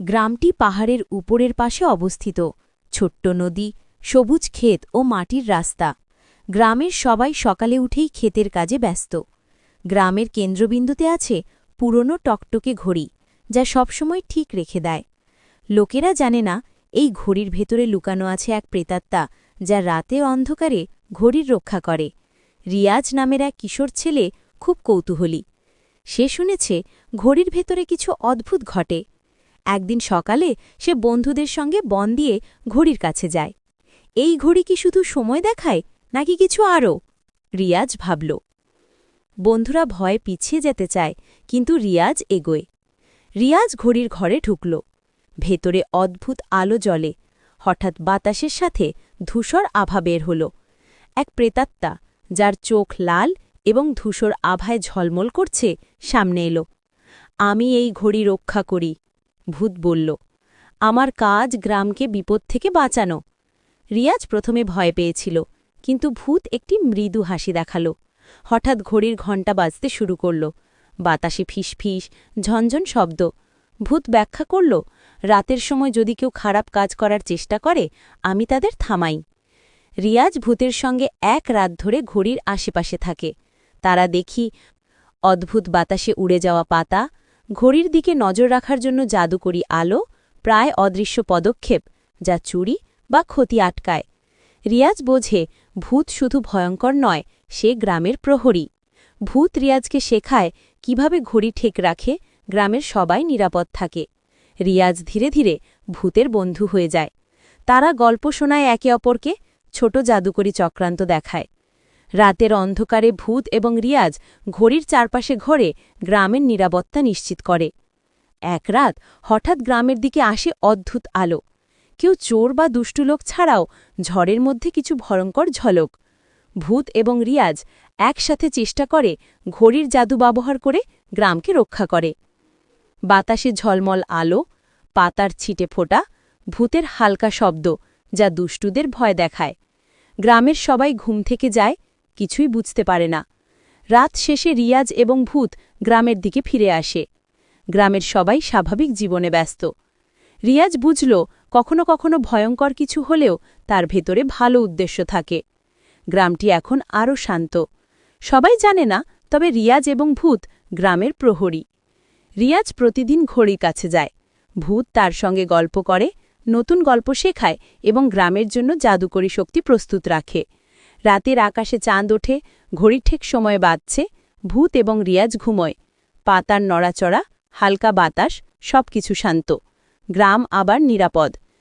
গ্রামটি পাহাড়ের উপরের পাশে অবস্থিত। ছোট্ট নদী, সবুজ ক্ষেত ও মাটির রাস্তা। গ্রামের সবাই সকালে উঠেই ক্ষেতের কাজে ব্যস্ত। গ্রামের কেন্দ্রবিন্দুতে আছে পুরনো টকটকে ঘড়ি, যা সবসময় ঠিক রেখে দেয়। লোকেরা জানে না এই ঘড়ির ভেতরে লুকানো আছে এক প্রেতাত্মা, যা রাতের অন্ধকারে ঘড়ির রক্ষা করে। রিয়াজ নামের এক কিশোর ছেলে খুব কৌতূহলী। সে শুনেছে ঘড়ির ভেতরে কিছু অদ্ভুত ঘটে। একদিন সকালে সে বন্ধুদের সঙ্গে বন দিয়ে ঘড়ির কাছে যায়। এই ঘড়ি কি শুধু সময় দেখায়, নাকি কিছু আরও? রিয়াজ ভাবল। বন্ধুরা ভয়ে পিছিয়ে যেতে চায়, কিন্তু রিয়াজ এগোয়। রিয়াজ ঘড়ির ঘরে ঢুকল। ভেতরে অদ্ভুত আলো জ্বলে। হঠাৎ বাতাসের সাথে ধূসর আভা বের হল। এক প্রেতাত্মা, যার চোখ লাল এবং ধূসর আভায় ঝলমল করছে, সামনে এলো। আমি এই ঘড়ি রক্ষা করি, ভূত বলল। আমার কাজ গ্রামকে বিপদ থেকে বাঁচানো। রিয়াজ প্রথমে ভয় পেয়েছিল, কিন্তু ভূত একটি মৃদু হাসি দেখাল। হঠাৎ ঘড়ির ঘণ্টা বাজতে শুরু করল। বাতাসে ফিসফিস, ঝনঝন শব্দ। ভূত ব্যাখ্যা করল, রাতের সময় যদি কেউ খারাপ কাজ করার চেষ্টা করে, আমি তাদের থামাই। রিয়াজ ভূতের সঙ্গে এক রাত ধরে ঘড়ির আশেপাশে থাকে। তারা দেখি অদ্ভুত বাতাসে উড়ে যাওয়া পাতা, ঘড়ির দিকে নজর রাখার জন্য জাদুকরি আলো, প্রায় অদৃশ্য পদক্ষেপ, যা চুরি বা ক্ষতি আটকায়। রিয়াজ বোঝে ভূত শুধু ভয়ঙ্কর নয়, সে গ্রামের প্রহরী। ভূত রিয়াজকে শেখায় কিভাবে ঘড়ি ঠিক রাখে গ্রামের সবাই নিরাপদ থাকে। রিয়াজ ধীরে ধীরে ভূতের বন্ধু হয়ে যায়। তারা গল্প শোনায় একে অপরকে, ছোট জাদুকরি চক্রান্ত দেখায়। রাতের অন্ধকারে ভূত এবং রিয়াজ ঘড়ির চারপাশে ঘোরে গ্রামের নিরাপত্তা নিশ্চিত করে। এক রাত হঠাৎ গ্রামের দিকে আসে অদ্ভুত আলো। কেউ চোর বা দুষ্টু লোক ছাড়াও ঝড়ের মধ্যে কিছু ভয়ঙ্কর ঝলক। ভূত এবং রিয়াজ একসাথে চেষ্টা করে ঘড়ির জাদু ব্যবহার করে গ্রামকে রক্ষা করে। বাতাসে ঝলমল আলো, পাতার ছিটে ফোটা, ভূতের হালকা শব্দ, যা দুষ্টুদের ভয় দেখায়। গ্রামের সবাই ঘুম থেকে যায়, কিছুই বুঝতে পারে না। রাত শেষে রিয়াজ এবং ভূত গ্রামের দিকে ফিরে আসে। গ্রামের সবাই স্বাভাবিক জীবনে ব্যস্ত। রিয়াজ বুঝল, কখনো কখনো ভয়ঙ্কর কিছু হলেও তার ভেতরে ভালো উদ্দেশ্য থাকে। গ্রামটি এখন আরও শান্ত। সবাই জানে না, তবে রিয়াজ এবং ভূত গ্রামের প্রহরী। রিয়াজ প্রতিদিন ঘড়ির কাছে যায়। ভূত তার সঙ্গে গল্প করে, নতুন গল্প শেখায় এবং গ্রামের জন্য জাদুকরি শক্তি প্রস্তুত রাখে। রাতের আকাশে চাঁদ ওঠে, ঘড়ি ঠিক সময়ে বাজছে। ভূত এবং রিয়াজ ঘুমোয়। পাতার নড়াচড়া, হালকা বাতাস, সবকিছু শান্ত। গ্রাম আবার নিরাপদ।